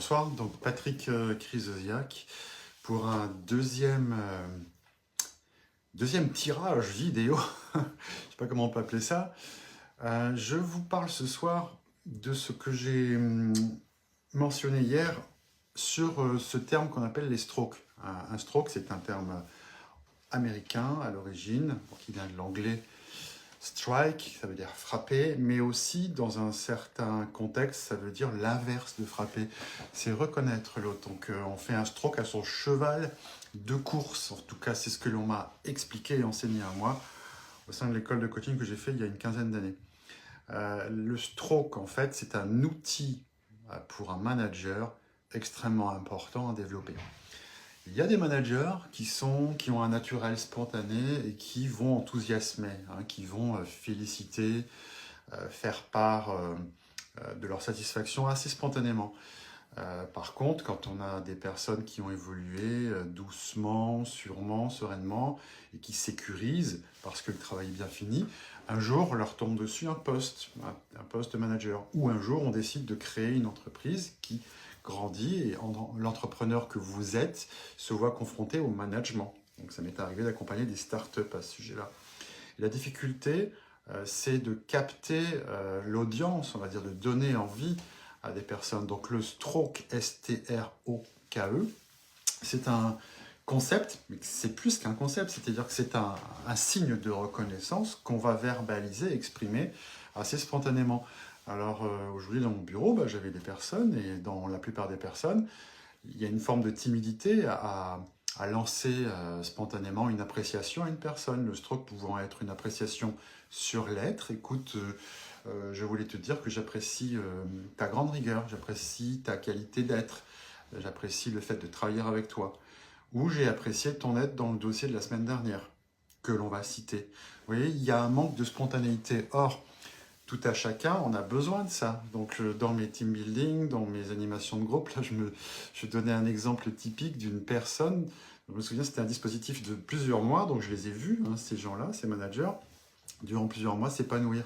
Bonsoir, donc Patrick Chrysosiak pour un deuxième tirage vidéo, je ne sais pas comment on peut appeler ça. Je vous parle ce soir de ce que j'ai mentionné hier sur ce terme qu'on appelle les strokes. Un stroke, c'est un terme américain à l'origine, qui vient de l'anglais strike, ça veut dire frapper, mais aussi dans un certain contexte, ça veut dire l'inverse de frapper. C'est reconnaître l'autre. Donc on fait un stroke à son cheval de course. En tout cas, c'est ce que l'on m'a expliqué et enseigné à moi au sein de l'école de coaching que j'ai fait il y a une quinzaine d'années. Le stroke, en fait, c'est un outil pour un manager extrêmement important à développer. Il y a des managers qui ont un naturel spontané et qui vont enthousiasmer, qui vont féliciter, faire part de leur satisfaction assez spontanément. Par contre, quand on a des personnes qui ont évolué doucement, sûrement, sereinement, et qui sécurisent parce que le travail est bien fini, un jour leur tombe dessus un poste de manager. Ou un jour on décide de créer une entreprise qui grandit et l'entrepreneur que vous êtes se voit confronté au management. Donc ça m'est arrivé d'accompagner des startups à ce sujet-là. Et la difficulté, c'est de capter l'audience, on va dire, de donner envie à des personnes. Donc le stroke, S-T-R-O-K-E, c'est un concept, mais c'est plus qu'un concept, c'est-à-dire que c'est un signe de reconnaissance qu'on va verbaliser, exprimer assez spontanément. Alors aujourd'hui dans mon bureau, j'avais des personnes, et dans la plupart des personnes, il y a une forme de timidité à lancer spontanément une appréciation à une personne. Le stroke pouvant être une appréciation sur l'être. Écoute, je voulais te dire que j'apprécie ta grande rigueur, j'apprécie ta qualité d'être, j'apprécie le fait de travailler avec toi. Ou j'ai apprécié ton aide dans le dossier de la semaine dernière, que l'on va citer. Vous voyez, il y a un manque de spontanéité. Or, tout à chacun, on a besoin de ça. Donc, dans mes team building, dans mes animations de groupe, là, je donnais un exemple typique d'une personne. Je me souviens, c'était un dispositif de plusieurs mois, donc je les ai vus, ces gens-là, ces managers, durant plusieurs mois s'épanouir.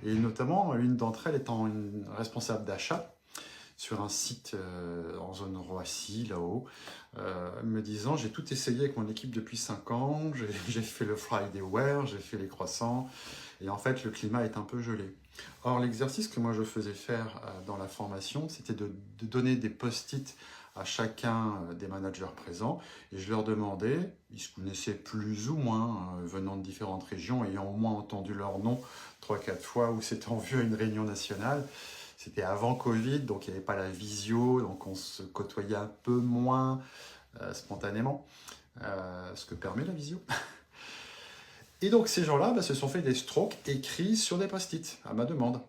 Et notamment, l'une d'entre elles étant une responsable d'achat sur un site en zone Roissy, là-haut, me disant « J'ai tout essayé avec mon équipe depuis 5 ans, j'ai fait le Friday Wear, j'ai fait les croissants, et en fait, le climat est un peu gelé. » Or, l'exercice que moi je faisais faire dans la formation, c'était de donner des post-it à chacun des managers présents, et je leur demandais, ils se connaissaient plus ou moins, venant de différentes régions, ayant au moins entendu leur nom 3-4 fois, ou s'étant vu à une réunion nationale. C'était avant Covid, donc il n'y avait pas la visio, donc on se côtoyait un peu moins spontanément, ce que permet la visio. Et donc ces gens-là se sont fait des strokes écrits sur des post-it, à ma demande.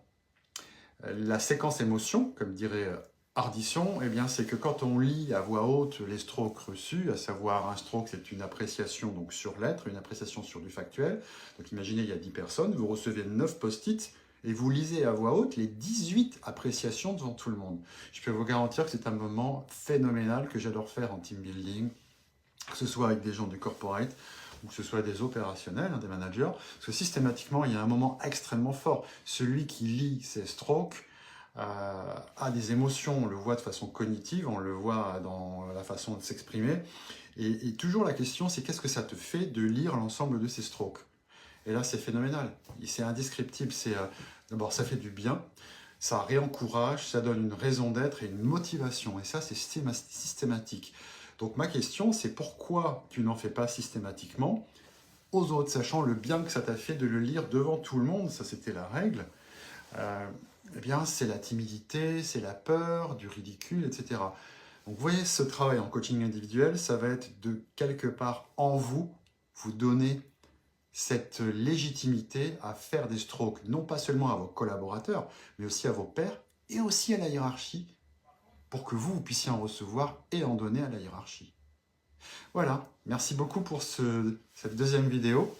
La séquence émotion, comme dirait Ardisson, eh bien, c'est que quand on lit à voix haute les strokes reçus, à savoir un stroke, c'est une appréciation donc, sur l'être, une appréciation sur du factuel. Donc imaginez, il y a 10 personnes, vous recevez 9 post-it, et vous lisez à voix haute les 18 appréciations devant tout le monde. Je peux vous garantir que c'est un moment phénoménal que j'adore faire en team building, que ce soit avec des gens du corporate, ou que ce soit des opérationnels, des managers, parce que systématiquement, il y a un moment extrêmement fort. Celui qui lit ces strokes a des émotions, on le voit de façon cognitive, on le voit dans la façon de s'exprimer, et toujours la question, c'est qu'est-ce que ça te fait de lire l'ensemble de ces strokes? Et là, c'est phénoménal, c'est indescriptible, d'abord, ça fait du bien, ça réencourage, ça donne une raison d'être et une motivation, et ça, c'est systématique. Donc ma question, c'est pourquoi tu n'en fais pas systématiquement aux autres, sachant le bien que ça t'a fait de le lire devant tout le monde, ça c'était la règle, eh bien c'est la timidité, c'est la peur, du ridicule, etc. Donc vous voyez, ce travail en coaching individuel, ça va être de quelque part en vous, vous donner cette légitimité à faire des strokes, non pas seulement à vos collaborateurs, mais aussi à vos pairs et aussi à la hiérarchie, pour que vous puissiez en recevoir et en donner à la hiérarchie. Voilà, merci beaucoup pour cette deuxième vidéo.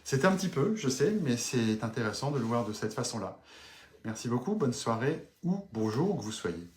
C'est un petit peu, je sais, mais c'est intéressant de le voir de cette façon-là. Merci beaucoup, bonne soirée ou bonjour où que vous soyez.